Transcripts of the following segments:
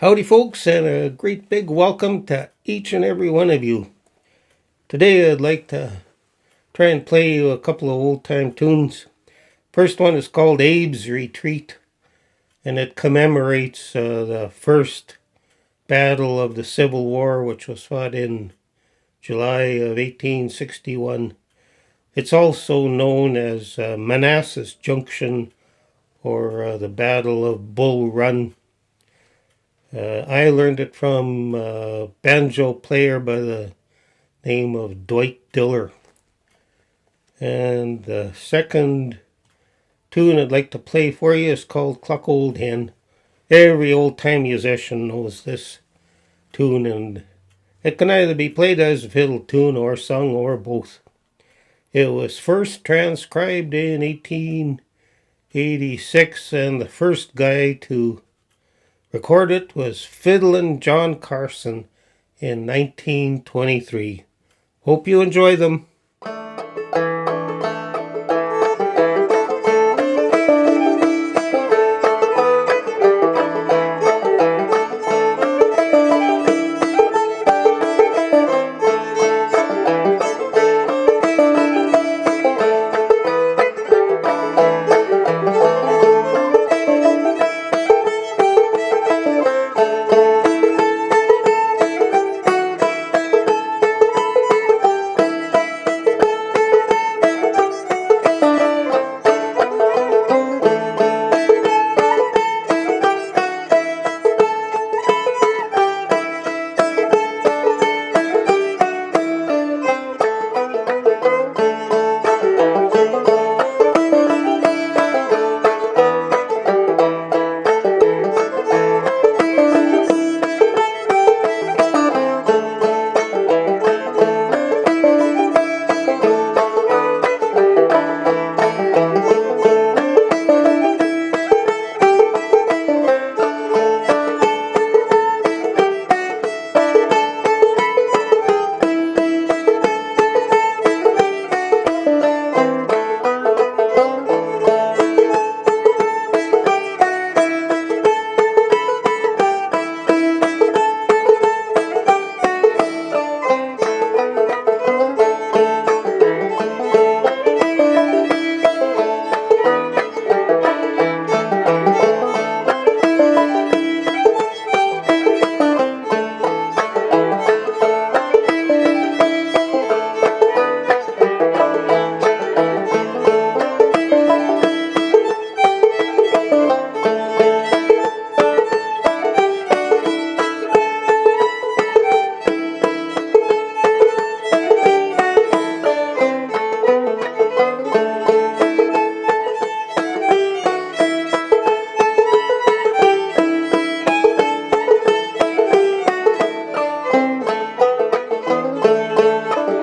Howdy, folks, and a great big welcome to each and every one of you. Today, I'd like to try and play you a couple of old time tunes. First one is called Abe's Retreat, and it commemorates the first battle of the Civil War, which was fought in July of 1861. It's also known as Manassas Junction or the Battle of Bull Run. I learned it from a banjo player by the name of Dwight Diller. And the second tune I'd like to play for you is called Cluck Old Hen. Every old time musician knows this tune, and it can either be played as a fiddle tune or sung or both. It was first transcribed in 1886, and the first guy to record it was Fiddlin' John Carson in 1923. Hope you enjoy them.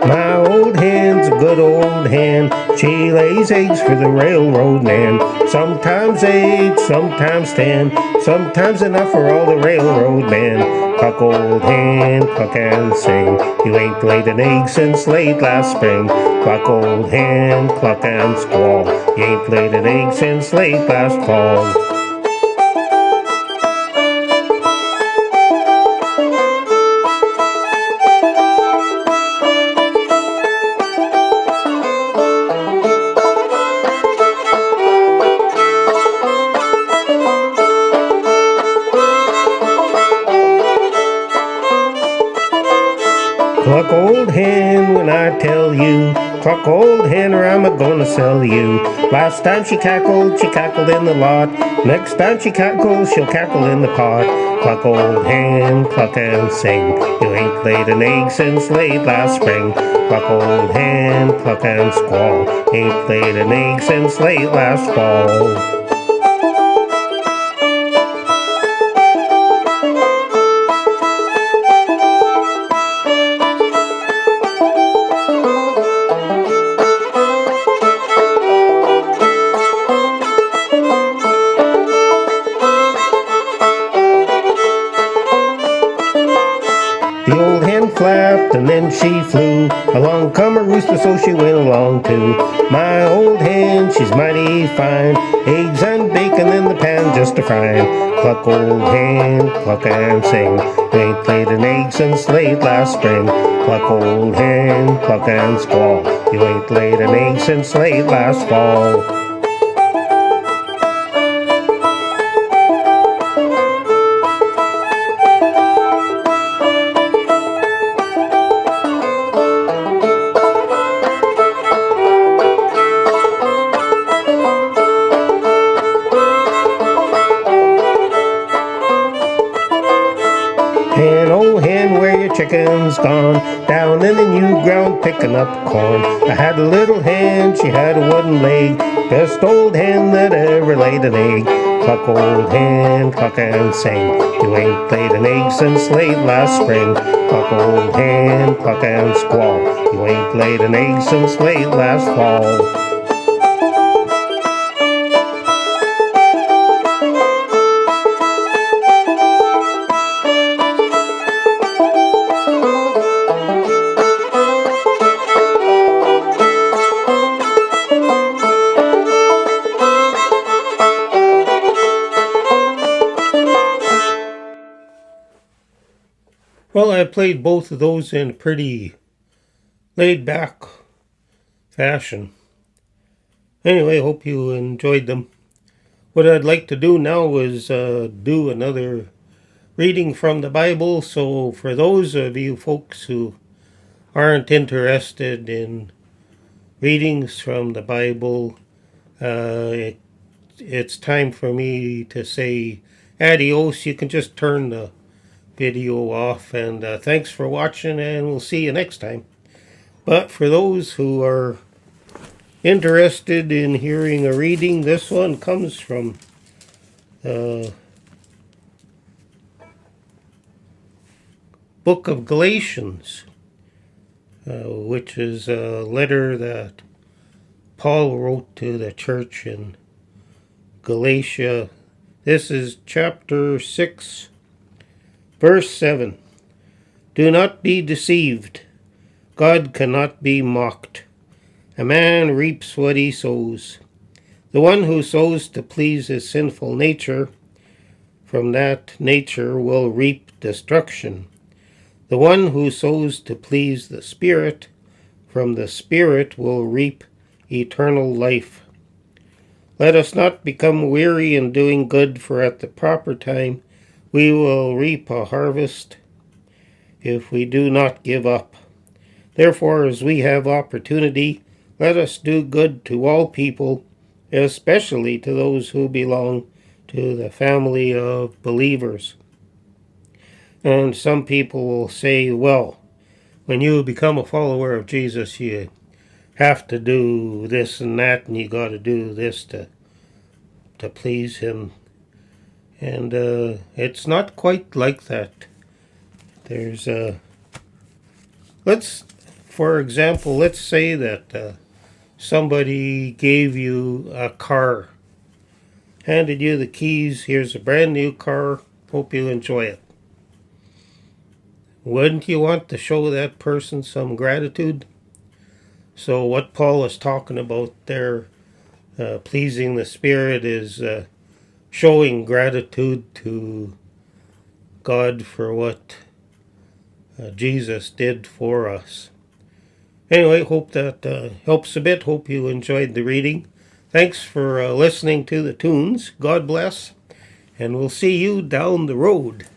My old hen's a good old hen. She lays eggs for the railroad man. Sometimes 8, sometimes 10, sometimes enough for all the railroad men. Cluck old hen, cluck and sing. You ain't laid an egg since late last spring. Cluck old hen, cluck and squall. You ain't laid an egg since late last fall. Cluck old hen when I tell you, cluck old hen or I'm a-gonna sell you. Last time she cackled in the lot. Next time she cackles, she'll cackle in the pot. Cluck old hen, cluck and sing. You ain't laid an egg since late last spring. Cluck old hen, cluck and squall. Ain't laid an egg since late last fall. The old hen flapped and then she flew. Along come a rooster, so she went along too. My old hen, she's mighty fine. Eggs and bacon in the pan just a frying. Cluck, old hen, cluck and sing. You ain't laid an egg since late last spring. Cluck, old hen, cluck and squall. You ain't laid an egg since late last fall. Hen, oh hen, where your chickens gone? Down in the new ground picking up corn. I had a little hen, she had a wooden leg. Best old hen that ever laid an egg. Cluck, old hen, cluck and sing. You ain't laid an egg since late last spring. Cluck, old hen, cluck and squall. You ain't laid an egg since late last fall. Well, I played both of those in a pretty laid-back fashion. Anyway, hope you enjoyed them. What I'd like to do now is do another reading from the Bible. So for those of you folks who aren't interested in readings from the Bible, it's time for me to say adios. You can just turn the video off, and thanks for watching, and we'll see you next time. But for those who are interested in hearing a reading, this one comes from book of Galatians, which is a letter that Paul wrote to the church in Galatia. This is chapter 6, verse 7. Do not be deceived. God cannot be mocked. A man reaps what he sows. The one who sows to please his sinful nature, from that nature will reap destruction. The one who sows to please the Spirit, from the Spirit will reap eternal life. Let us not become weary in doing good, for at the proper time we will reap a harvest if we do not give up. Therefore, as we have opportunity, let us do good to all people, especially to those who belong to the family of believers. And some people will say, well, when you become a follower of Jesus, you have to do this and that, and you got to do this to please him. And it's not quite like that. There's for example, let's say that somebody gave you a car, handed you the keys, here's a brand new car, hope you enjoy it. Wouldn't you want to show that person some gratitude? So what Paul is talking about there, pleasing the Spirit, is showing gratitude to God for what Jesus did for us. Anyway, hope that helps a bit. Hope you enjoyed the reading. Thanks for listening to the tunes. God bless, and we'll see you down the road.